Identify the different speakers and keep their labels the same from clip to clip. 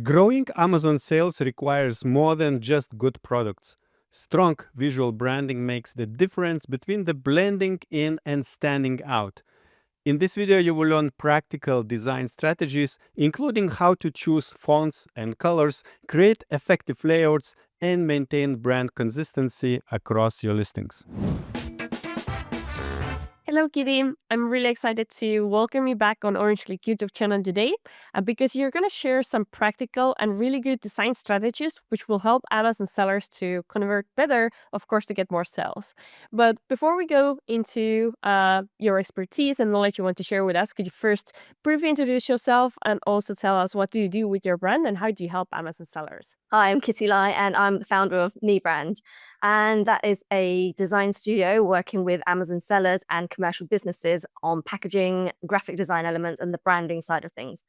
Speaker 1: Growing Amazon sales requires more than just good products. Strong visual branding makes the difference between the blending in and standing out. In this video, you will learn practical design strategies, including how to choose fonts and colors, create effective layouts, and maintain brand consistency across your listings.
Speaker 2: Hello, Kitty. I'm really excited to welcome you back on Orange Klik YouTube channel today because you're going to share some practical and really good design strategies which will help Amazon sellers to convert better, of course, to get more sales. But before we go into your expertise and knowledge you want to share with us, could you first briefly introduce yourself and also tell us what do you do with your brand and how do you help Amazon sellers?
Speaker 3: Hi, I'm Kitty Lai and I'm the founder of Me Brand. And that is a design studio working with Amazon sellers and commercial businesses on packaging, graphic design elements, and the branding side of things.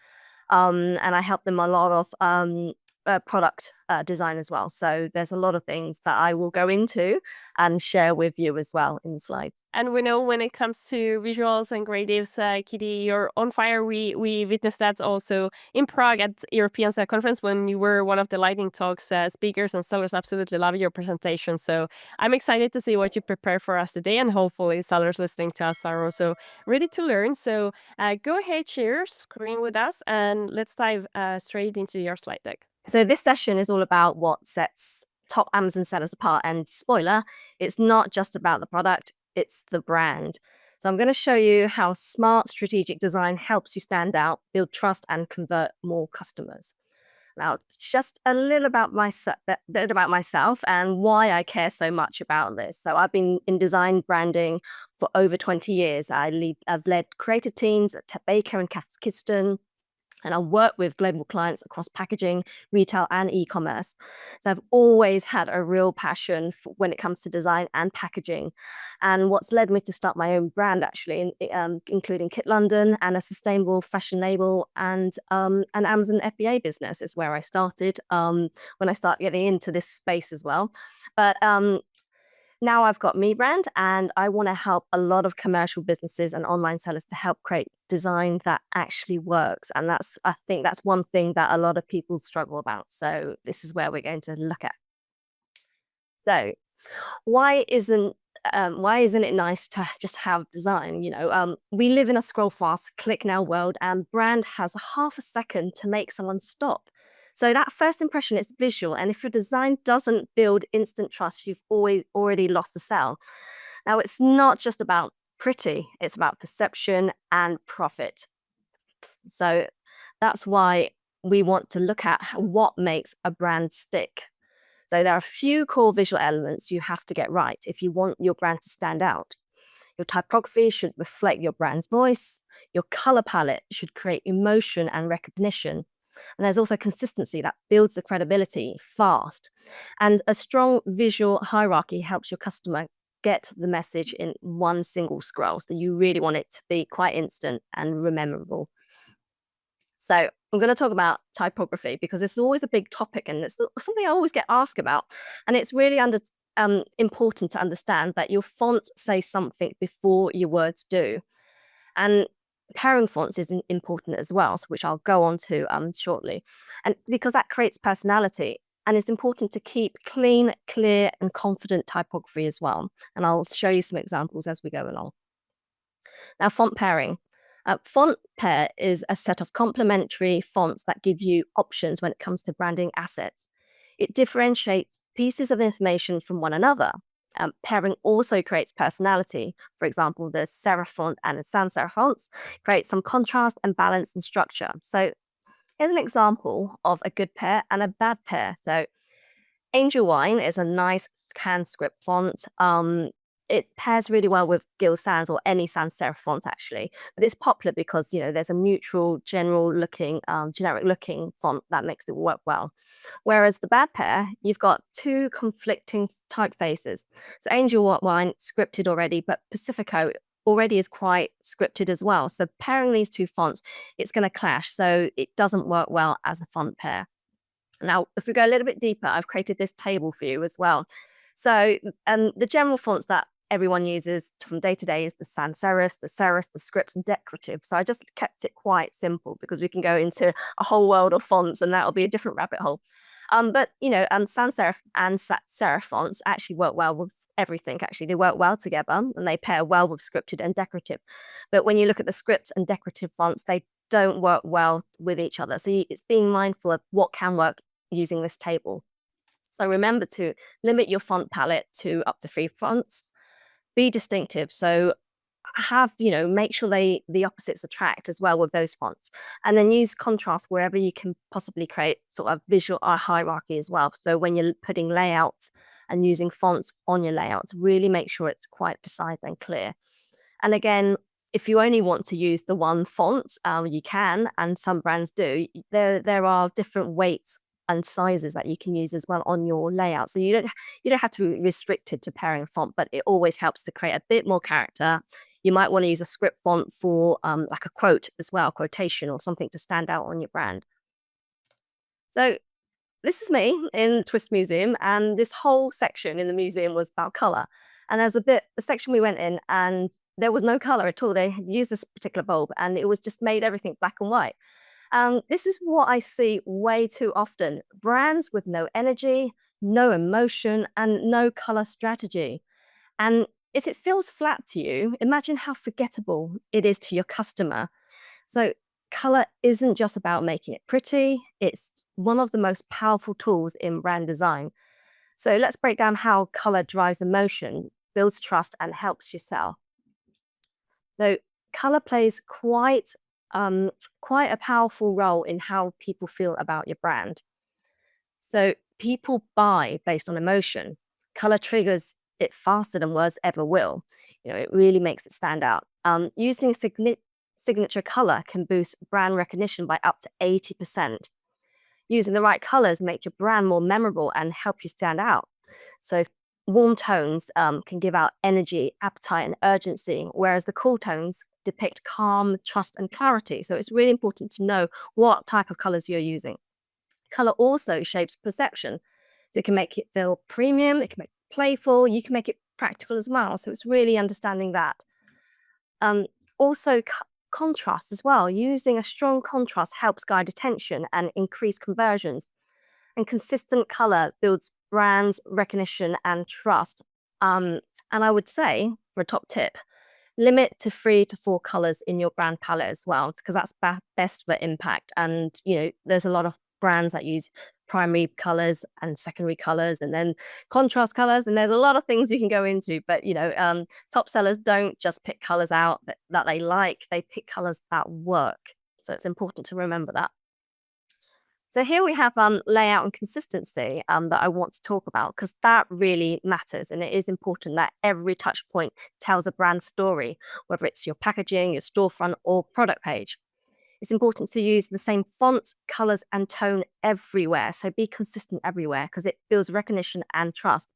Speaker 3: And I help them a lot of product design as well. So there's a lot of things that I will go into and share with you as well in the slides.
Speaker 2: And we know when it comes to visuals and creatives, Kitty, you're on fire. We witnessed that also in Prague at European Sales Conference when you were one of the lightning talks speakers, and sellers absolutely love your presentation. So I'm excited to see what you prepare for us today, and hopefully sellers listening to us are also ready to learn. So go ahead, share your screen with us, and let's dive straight into your slide deck.
Speaker 3: So this session is all about what sets top Amazon sellers apart. And spoiler, it's not just about the product, it's the brand. So I'm going to show you how smart strategic design helps you stand out, build trust, and convert more customers. Now, just a little about myself and why I care so much about this. So I've been in design branding for over 20 years. I've led creative teams at Typography and Cath, Kidston, and I work with global clients across packaging, retail, and e-commerce. So I've always had a real passion when it comes to design and packaging. And what's led me to start my own brand, actually, including Kit London and a sustainable fashion label and an Amazon FBA business is where I started when I started getting into this space as well. But now I've got Me Brand, and I want to help a lot of commercial businesses and online sellers to help create design that actually works. And I think that's one thing that a lot of people struggle about. So this is where we're going to look at. So why isn't it nice to just have design? We live in a scroll fast, click now world, and brand has half a second to make someone stop. So that first impression is visual, and if your design doesn't build instant trust, you've already lost the sale. Now, it's not just about pretty, it's about perception and profit. So that's why we want to look at what makes a brand stick. So there are a few core visual elements you have to get right if you want your brand to stand out. Your typography should reflect your brand's voice. Your color palette should create emotion and recognition. And there's also consistency that builds the credibility fast. And a strong visual hierarchy helps your customer get the message in one single scroll. So you really want it to be quite instant and memorable. So I'm going to talk about typography because this is always a big topic and it's something I always get asked about. And it's really important to understand that your fonts say something before your words do. And pairing fonts is important as well, which I'll go on to shortly. And because that creates personality, and it's important to keep clean, clear, and confident typography as well. And I'll show you some examples as we go along. Now, font pairing. Font pair is a set of complementary fonts that give you options when it comes to branding assets. It differentiates pieces of information from one another. Pairing also creates personality. For example, the serif font and the sans serif fonts create some contrast and balance and structure. So here's an example of a good pair and a bad pair. So Angel Wine is a nice hand script font. It pairs really well with Gill Sans or any sans serif font, actually. But it's popular because, there's a neutral, generic looking font that makes it work well. Whereas the bad pair, you've got two conflicting typefaces. So Angel Wine, scripted already, but Pacifico already is quite scripted as well. So pairing these two fonts, it's going to clash. So it doesn't work well as a font pair. Now, if we go a little bit deeper, I've created this table for you as well. So the general fonts that everyone uses from day to day is the sans serif, the serif, the scripts, and decorative. So I just kept it quite simple because we can go into a whole world of fonts and that'll be a different rabbit hole. But sans serif and serif fonts actually work well with everything. Actually, they work well together and they pair well with scripted and decorative. But when you look at the script and decorative fonts, they don't work well with each other. So it's being mindful of what can work using this table. So remember to limit your font palette to up to 3 fonts. Be distinctive. So make sure the opposites attract as well with those fonts. And then use contrast wherever you can possibly create sort of visual hierarchy as well. So when you're putting layouts and using fonts on your layouts, really make sure it's quite precise and clear. And again, if you only want to use the one font, you can, and some brands do. There are different weights and sizes that you can use as well on your layout. So you don't have to be restricted to pairing font, but it always helps to create a bit more character. You might want to use a script font for like a quote as well, quotation or something to stand out on your brand. So this is me in Twist Museum, and this whole section in the museum was about color. And there's a section we went in and there was no color at all. They had used this particular bulb and it was just made everything black and white. This is what I see way too often. Brands with no energy, no emotion, and no color strategy. And if it feels flat to you, imagine how forgettable it is to your customer. So color isn't just about making it pretty. It's one of the most powerful tools in brand design. So let's break down how color drives emotion, builds trust, and helps you sell. So color plays quite a powerful role in how people feel about your brand. So people buy based on emotion. Color triggers it faster than words ever will. It really makes it stand out. Using a signature color can boost brand recognition by up to 80%. Using the right colors make your brand more memorable and help you stand out. So warm tones can give out energy, appetite, and urgency, whereas the cool tones depict calm, trust, and clarity. So it's really important to know what type of colors you're using. Color also shapes perception. So it can make it feel premium, it can make it playful, you can make it practical as well. So it's really understanding that. Also, contrast as well. Using a strong contrast helps guide attention and increase conversions. And consistent color builds brands, recognition, and trust. And I would say, for a top tip, limit to 3 to 4 colors in your brand palette as well, because that's best for impact. And, there's a lot of brands that use primary colors and secondary colors and then contrast colors. And there's a lot of things you can go into. But, top sellers don't just pick colors out that they like, they pick colors that work. So it's important to remember that. So here we have layout and consistency that I want to talk about, because that really matters. And it is important that every touch point tells a brand story, whether it's your packaging, your storefront, or product page. It's important to use the same fonts, colors, and tone everywhere. So be consistent everywhere because it builds recognition and trust.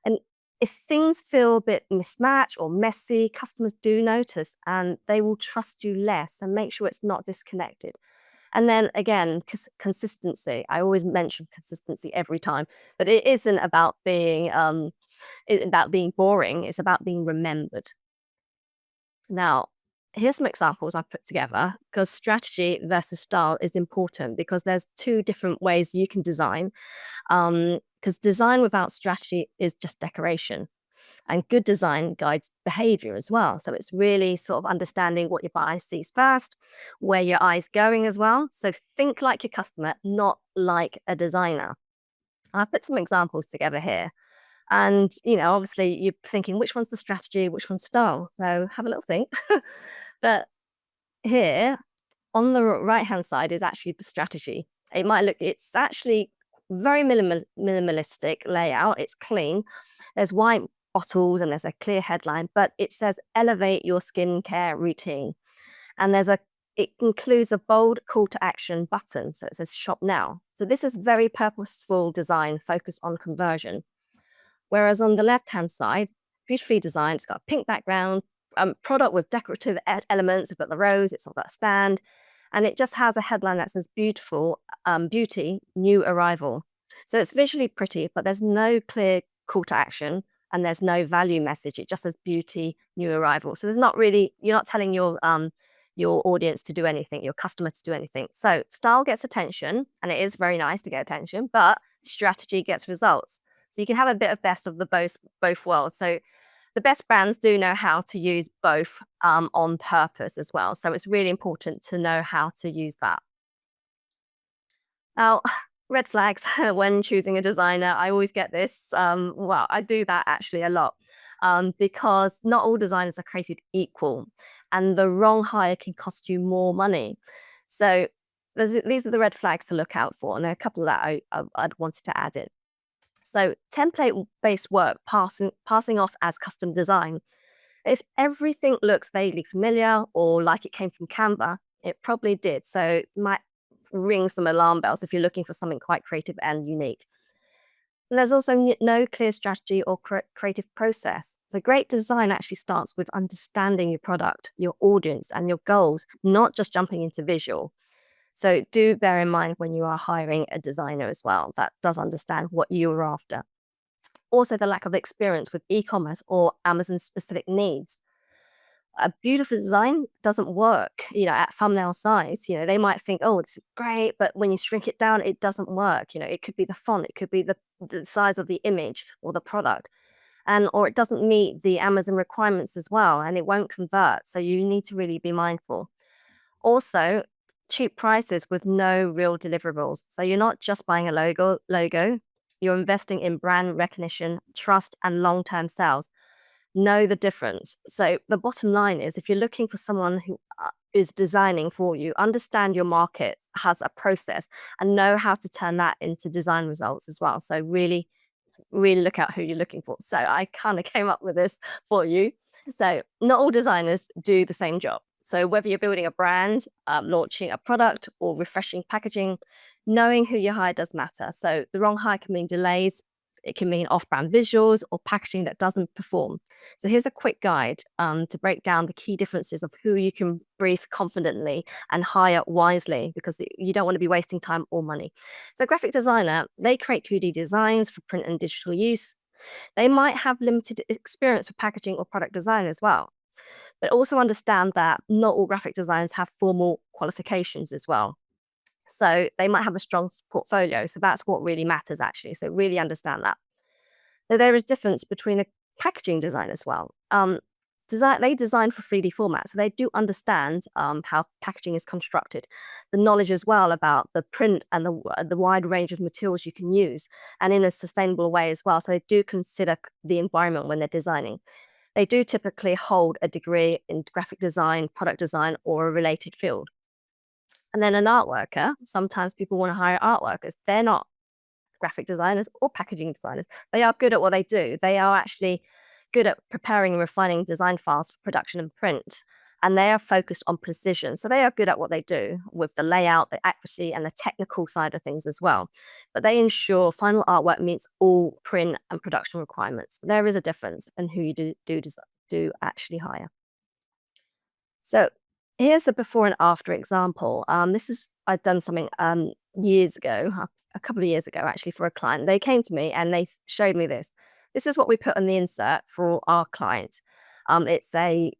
Speaker 3: And if things feel a bit mismatched or messy, customers do notice and they will trust you less, and make sure it's not disconnected. And then again, consistency. I always mention consistency every time, but it isn't about being boring. It's about being remembered. Now, here's some examples I've put together, because strategy versus style is important, because there's 2 different ways you can design. Because design without strategy is just decoration. And good design guides behavior as well. So it's really sort of understanding what your buyer sees first, where your eye's going as well. So think like your customer, not like a designer. I put some examples together here. And, obviously you're thinking, which one's the strategy, which one's style? So have a little think. But here on the right-hand side is actually the strategy. It's actually very minimalistic layout. It's clean. There's white bottles and there's a clear headline, but it says elevate your skincare routine. And it includes a bold call to action button. So it says shop now. So this is very purposeful design focused on conversion. Whereas on the left-hand side, beautifully designed, it's got a pink background, product with decorative elements. It's got the rose, it's got that stand, and it just has a headline that says beautiful, beauty, new arrival. So it's visually pretty, but there's no clear call to action. and there's no value message. It just says beauty, new arrival. So there's not really, you're not telling your audience to do anything, your customer to do anything. So style gets attention, and it is very nice to get attention, but strategy gets results. So you can have a bit of best of the both worlds. So the best brands do know how to use both on purpose as well. So it's really important to know how to use that. Now, red flags when choosing a designer, I always get this. Well, I do that actually a lot because not all designers are created equal, and the wrong hire can cost you more money. So these are the red flags to look out for, and there are a couple that I'd wanted to add in. So template-based work passing off as custom design. If everything looks vaguely familiar or like it came from Canva, it probably did. So it might ring some alarm bells if you're looking for something quite creative and unique. And there's also no clear strategy or creative process. So great design actually starts with understanding your product, your audience, and your goals, not just jumping into visual. So do bear in mind when you are hiring a designer as well, that does understand what you are after. Also, the lack of experience with e-commerce or Amazon-specific needs. A beautiful design doesn't work, at thumbnail size. They might think, oh, it's great, but when you shrink it down, it doesn't work. It could be the font, it could be the size of the image or the product, or it doesn't meet the Amazon requirements as well, and it won't convert. So you need to really be mindful. Also, cheap prices with no real deliverables. So you're not just buying a logo, you're investing in brand recognition, trust, and long-term sales. Know the difference. So the bottom line is, if you're looking for someone who is designing for you, understand your market has a process and know how to turn that into design results as well. So really, really look at who you're looking for. So I kind of came up with this for you. So not all designers do the same job. So whether you're building a brand, launching a product, or refreshing packaging, knowing who you hire does matter. So the wrong hire can mean delays, it can mean off-brand visuals or packaging that doesn't perform. So here's a quick guide to break down the key differences of who you can brief confidently and hire wisely, because you don't want to be wasting time or money. So graphic designer, they create 2D designs for print and digital use. They might have limited experience with packaging or product design as well. But also understand that not all graphic designers have formal qualifications as well. So they might have a strong portfolio. So that's what really matters, actually. So really understand that. So there is difference between a packaging design as well. They design for 3D formats, so they do understand how packaging is constructed, the knowledge as well about the print and the wide range of materials you can use, and in a sustainable way as well. So they do consider the environment when they're designing. They do typically hold a degree in graphic design, product design, or a related field. And then an art worker, sometimes people want to hire art workers. They're not graphic designers or packaging designers. They are good at what they do. They are actually good at preparing and refining design files for production and print. And they are focused on precision. So they are good at what they do with the layout, the accuracy, and the technical side of things as well. But they ensure final artwork meets all print and production requirements. There is a difference in who you do actually hire. So here's the before and after example. I've done something years ago, a couple of years ago actually, for a client. They came to me and they showed me this. This is what we put on the insert for our client. It's a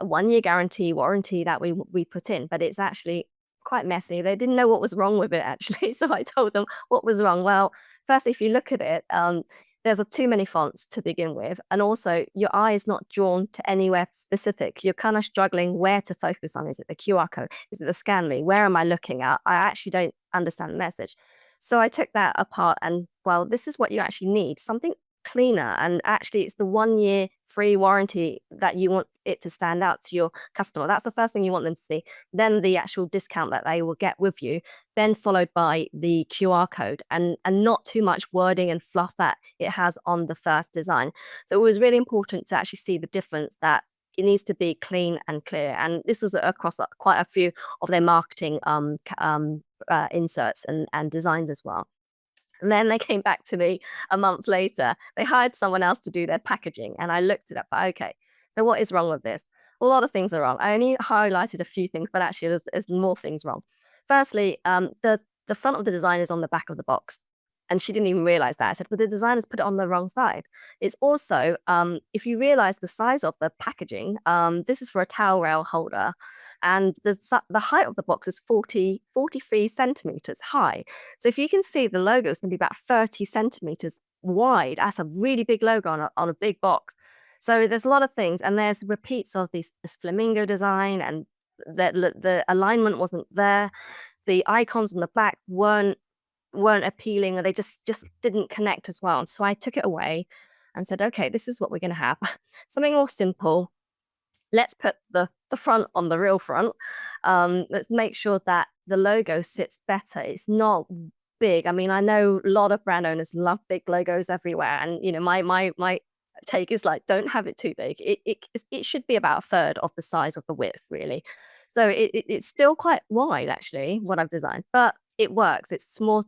Speaker 3: 1-year guarantee warranty that we put in, but it's actually quite messy. They didn't know what was wrong with it, actually. So I told them what was wrong. Well, first, if you look at it, there's too many fonts to begin with. And also your eye is not drawn to anywhere specific. You're kind of struggling where to focus on. Is it the QR code? Is it the scan me? Where am I looking at? I actually don't understand the message. So I took that apart and, well, this is what you actually need. Something cleaner, and actually it's the 1-year free warranty that you want it to stand out to your customer. That's the first thing you want them to see. Then the actual discount that they will get with you, then followed by the QR code, and not too much wording and fluff that it has on the first design. So it was really important to actually see the difference, that it needs to be clean and clear. And this was across quite a few of their marketing inserts and designs as well. And then they came back to me a month later. They hired someone else to do their packaging. And I looked at it, okay, so what is wrong with this? A lot of things are wrong. I only highlighted a few things, but actually there's more things wrong. Firstly, the front of the design is on the back of the box. And she didn't even realize that. I said, well, the designers put it on the wrong side. It's also, if you realize the size of the packaging, this is for a towel rail holder, and the height of the box is 43 centimeters high. So if you can see, the logo is going to be about 30 centimeters wide. That's a really big logo on a big box. So there's a lot of things, and there's repeats of this flamingo design, and the alignment wasn't there. The icons on the back weren't appealing, or they just didn't connect as well. So I took it away and said, okay, this is what we're going to have. Something more simple. Let's put the front on the real front. Let's make sure that the logo sits better. It's not big. I mean, I know a lot of brand owners love big logos everywhere, and my take is like, don't have it too big. It should be about a third of the size of the width, really. So it's still quite wide, actually, what I've designed, but it works. It's small.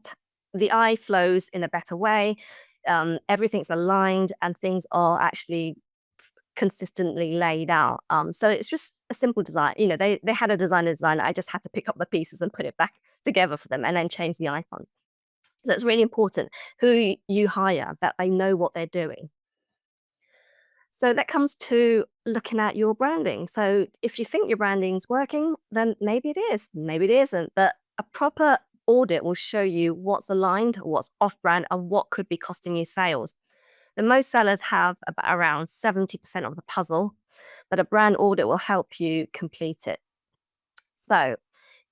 Speaker 3: The eye flows in a better way. Everything's aligned, and things are actually consistently laid out. So it's just a simple design. They had a designer design. I just had to pick up the pieces and put it back together for them, and then change the icons. So it's really important who you hire, that they know what they're doing. So that comes to looking at your branding. So if you think your branding's working, then maybe it is, maybe it isn't. But a proper audit will show you what's aligned, what's off brand, and what could be costing you sales. And most sellers have about around 70% of the puzzle, but a brand audit will help you complete it. So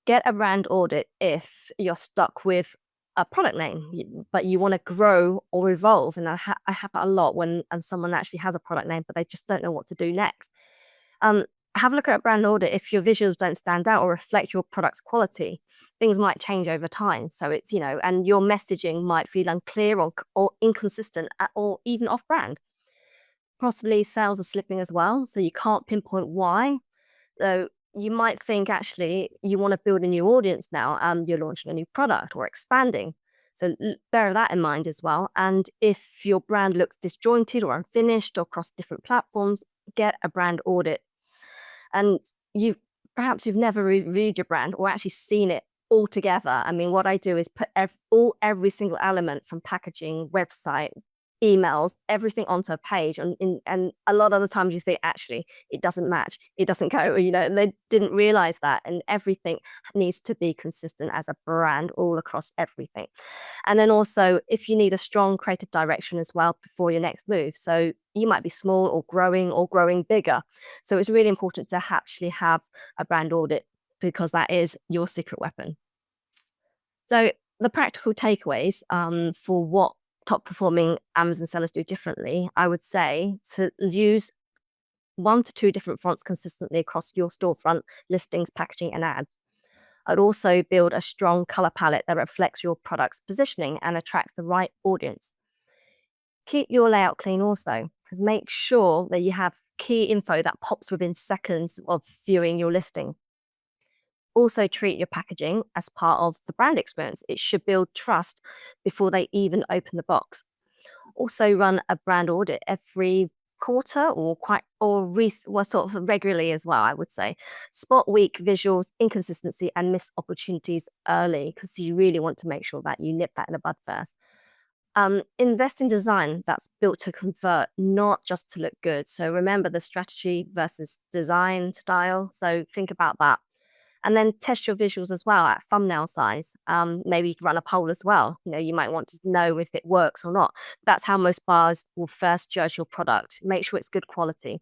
Speaker 3: get a brand audit if you're stuck with a product name, but you want to grow or evolve. And I have that a lot when someone actually has a product name, but they just don't know what to do next. Have a look at a brand audit if your visuals don't stand out or reflect your product's quality. Things might change over time. So it's, and your messaging might feel unclear or inconsistent or even off brand. Possibly sales are slipping as well, so you can't pinpoint why. So you might think, actually, you want to build a new audience now, you're launching a new product or expanding. So bear that in mind as well. And if your brand looks disjointed or unfinished or across different platforms, get a brand audit. And perhaps you've never reviewed your brand or actually seen it all together. I mean, what I do is put every single element, from packaging, website, emails, everything onto a page, and a lot of the times you think, actually, it doesn't match, it doesn't go, and they didn't realize that. And everything needs to be consistent as a brand all across everything. And then also, if you need a strong creative direction as well before your next move, so you might be small or growing bigger, so it's really important to actually have a brand audit, because that is your secret weapon. So the practical takeaways for what top performing Amazon sellers do differently, I would say to use 1 to 2 different fonts consistently across your storefront, listings, packaging, and ads. I'd also build a strong color palette that reflects your product's positioning and attracts the right audience. Keep your layout clean also, because make sure that you have key info that pops within seconds of viewing your listing. Also, treat your packaging as part of the brand experience. It should build trust before they even open the box. Also, run a brand audit every quarter or sort of regularly as well, I would say. Spot weak visuals, inconsistency, and missed opportunities early, because you really want to make sure that you nip that in the bud first. Invest in design that's built to convert, not just to look good. So remember the strategy versus design style. So think about that. And then test your visuals as well at thumbnail size. Maybe run a poll as well. You might want to know if it works or not. That's how most buyers will first judge your product. Make sure it's good quality.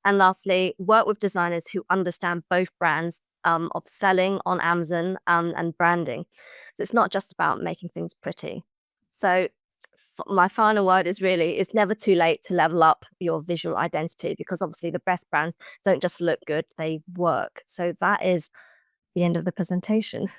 Speaker 3: And lastly, work with designers who understand both brands of selling on Amazon and branding. So it's not just about making things pretty. So my final word is really, it's never too late to level up your visual identity, because obviously the best brands don't just look good, they work. So that is the end of the presentation.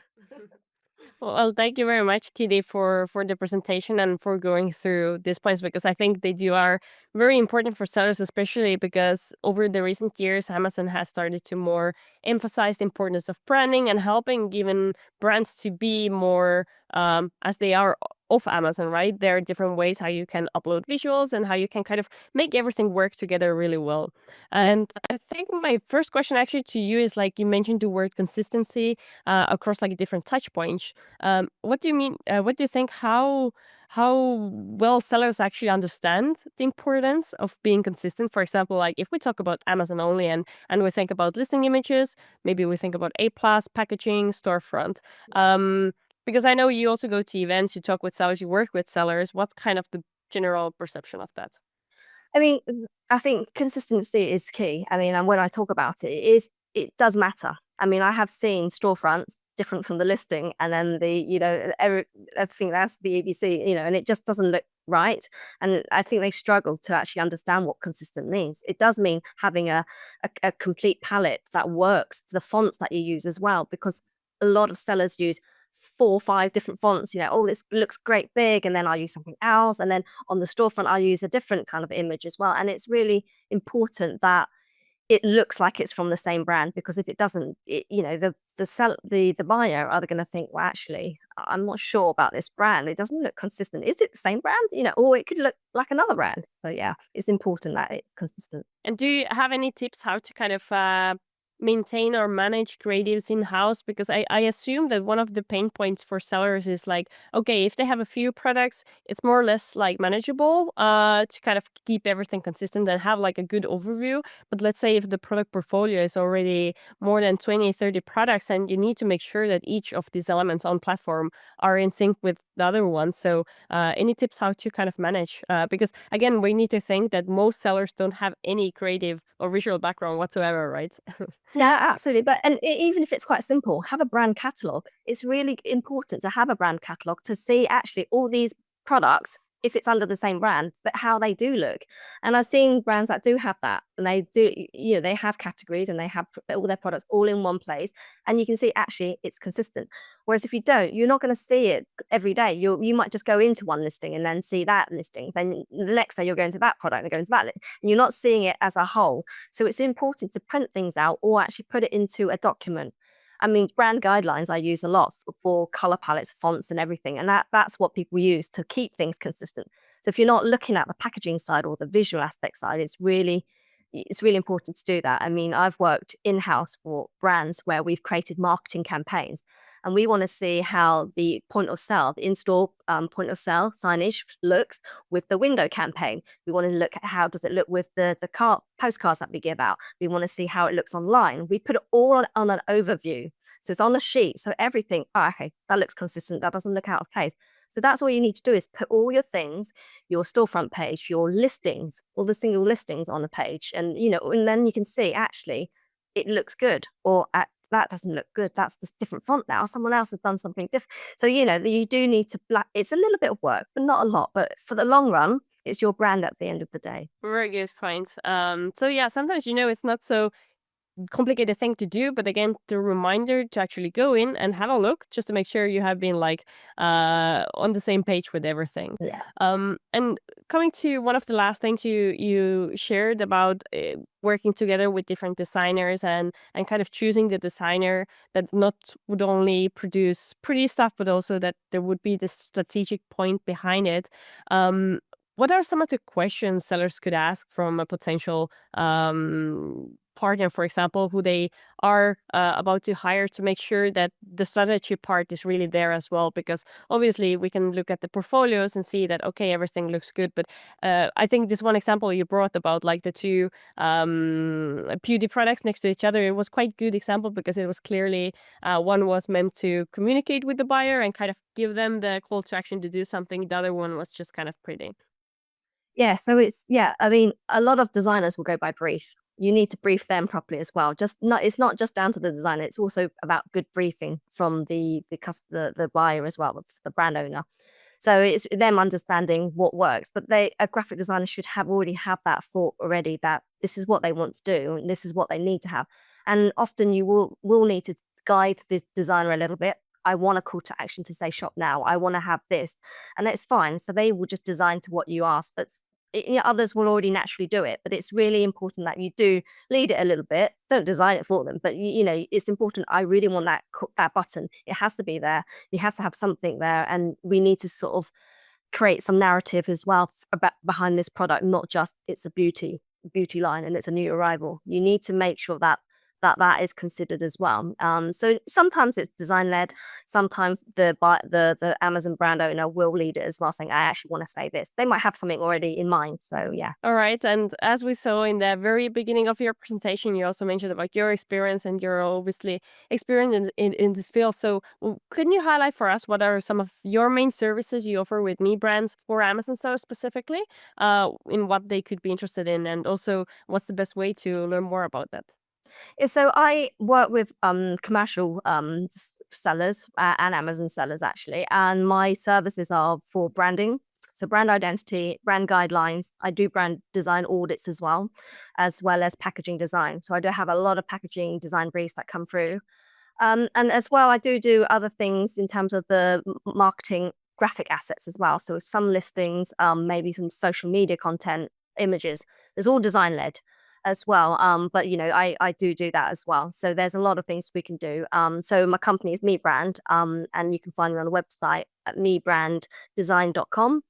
Speaker 2: Well, thank you very much, Kitty, for the presentation and for going through these points, because I think that you are very important for sellers, especially because over the recent years, Amazon has started to more emphasize the importance of branding and helping even brands to be more as they are off Amazon, right? There are different ways how you can upload visuals and how you can kind of make everything work together really well. And I think my first question actually to you is like you mentioned the word consistency across like different touch points. What do you mean? What do you think? How well sellers actually understand the importance of being consistent? For example, like if we talk about Amazon only and we think about listing images, maybe we think about A plus packaging, storefront. Um, because I know you also go to events, you talk with sellers, you work with sellers. What's kind of the general perception of that?
Speaker 3: I mean, I think consistency is key. I mean, and when I talk about it, it does matter. I mean, I have seen storefronts different from the listing, and then I think that's the ABC, and it just doesn't look right. And I think they struggle to actually understand what consistent means. It does mean having a complete palette that works, the fonts that you use as well, because a lot of sellers use 4 or 5 different fonts. Oh, this looks great big, and then I'll use something else, and then on the storefront I'll use a different kind of image as well. And it's really important that it looks like it's from the same brand, because if it doesn't, the buyer are going to think, well, actually, I'm not sure about this brand, it doesn't look consistent. Is it the same brand? Or it could look like another brand. So yeah, it's important that it's consistent.
Speaker 2: And do you have any tips how to kind of maintain or manage creatives in house? Because I assume that one of the pain points for sellers is like, okay, if they have a few products, it's more or less like manageable to kind of keep everything consistent and have like a good overview. But let's say if the product portfolio is already more than 20, 30 products, and you need to make sure that each of these elements on platform are in sync with the other ones. So any tips how to kind of manage? Because again, we need to think that most sellers don't have any creative or visual background whatsoever, right?
Speaker 3: Yeah, absolutely. But even if it's quite simple, have a brand catalog. It's really important to have a brand catalog to see actually all these products, if it's under the same brand, but how they do look. And I've seen brands that do have that, and they do, they have categories and they have all their products all in one place, and you can see actually it's consistent. Whereas if you don't, you're not going to see it every day. You might just go into one listing and then see that listing. Then the next day you're going to that product and going to that, and you're not seeing it as a whole. So it's important to print things out or actually put it into a document. I mean, brand guidelines I use a lot for color palettes, fonts, and everything, and that's what people use to keep things consistent. So if you're not looking at the packaging side or the visual aspect side, it's really important to do that. I mean, I've worked in-house for brands where we've created marketing campaigns, and we want to see how the point of sale, the in-store point of sale signage looks with the window campaign. We want to look at how does it look with the postcards that we give out. We want to see how it looks online. We put it all on an overview. So it's on a sheet. So everything, okay, that looks consistent. That doesn't look out of place. So that's all you need to do, is put all your things, your storefront page, your listings, all the single listings on the page. And then you can see actually it looks good, or that doesn't look good. That's this different font now. Someone else has done something different. So, you do need to, it's a little bit of work, but not a lot. But for the long run, it's your brand at the end of the day.
Speaker 2: Very good point. So yeah, sometimes it's not so complicated thing to do, but again, the reminder to actually go in and have a look just to make sure you have been like on the same page with everything.
Speaker 3: Yeah.
Speaker 2: And coming to one of the last things you shared about working together with different designers and kind of choosing the designer that not would only produce pretty stuff, but also that there would be this strategic point behind it. What are some of the questions sellers could ask from a potential partner, for example, who they are about to hire, to make sure that the strategy part is really there as well? Because obviously we can look at the portfolios and see that, okay, everything looks good. But I think this one example you brought about like the two beauty products next to each other, it was quite good example, because it was clearly one was meant to communicate with the buyer and kind of give them the call to action to do something. The other one was just kind of pretty.
Speaker 3: Yeah, so I mean, a lot of designers will go by brief. You need to brief them properly as well. It's not just down to the designer, it's also about good briefing from the buyer as well, the brand owner. So it's them understanding what works, but a graphic designer should already have that thought already, that this is what they want to do and this is what they need to have. And often you will need to guide the designer a little bit. I want a call to action to say shop now. I want to have this, and it's fine. So they will just design to what you ask, but others will already naturally do it, but it's really important that you do lead it a little bit. Don't design it for them, but it's important. I really want that button. It has to be there. It has to have something there, and we need to sort of create some narrative as well about behind this product, not just it's a beauty line and it's a new arrival. You need to make sure that is considered as well. So sometimes it's design led. Sometimes the Amazon brand owner will lead it as well, saying, "I actually want to say this." They might have something already in mind. So yeah.
Speaker 2: All right. And as we saw in the very beginning of your presentation, you also mentioned about your experience, and you're obviously experienced in this field. So couldn't you highlight for us what are some of your main services you offer with Me Brands for Amazon sellers specifically, in what they could be interested in, and also what's the best way to learn more about that?
Speaker 3: So I work with commercial sellers and Amazon sellers actually, and my services are for branding, so brand identity, brand guidelines. I do brand design audits as well as packaging design. So I do have a lot of packaging design briefs that come through, and as well I do other things in terms of the marketing graphic assets as well. So some listings, maybe some social media content, images. There's all design led as well. But I do that as well. So there's a lot of things we can do. So my company is Me Brand, and you can find me on the website at mebranddesign.com.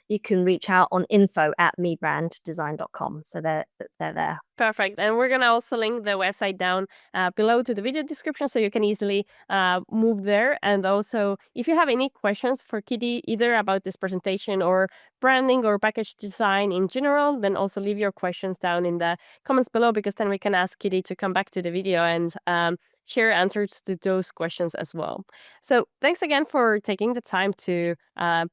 Speaker 3: You can reach out on info@mebranddesign.com. So they're there.
Speaker 2: Perfect. And we're going to also link the website down below to the video description, so you can easily move there. And also, if you have any questions for Kitty, either about this presentation or branding or package design in general, then also leave your questions down in the comments below, because then we can ask Kitty to come back to the video and share answers to those questions as well. So thanks again for taking the time to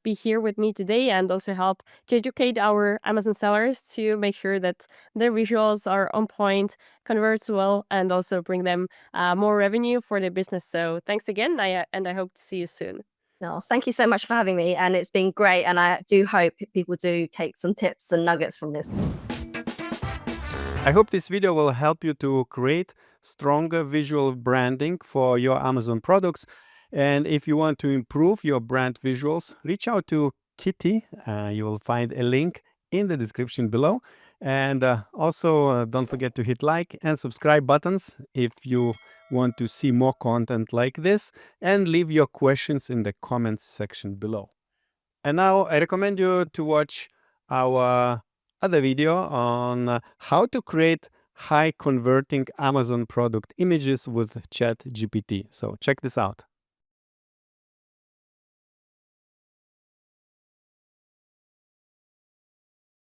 Speaker 2: be here with me today, and also help to educate our Amazon sellers to make sure that their visuals are on point, converts well, and also bring them more revenue for their business. So thanks again, and I hope to see you soon.
Speaker 3: No, thank you so much for having me, and it's been great. And I do hope people do take some tips and nuggets from this.
Speaker 1: I hope this video will help you to create stronger visual branding for your Amazon products. And if you want to improve your brand visuals, reach out to Kitty. You will find a link in the description below. And also don't forget to hit like and subscribe buttons if you want to see more content like this, and leave your questions in the comments section below. And now I recommend you to watch our other video on how to create high converting Amazon product images with ChatGPT. So check this out.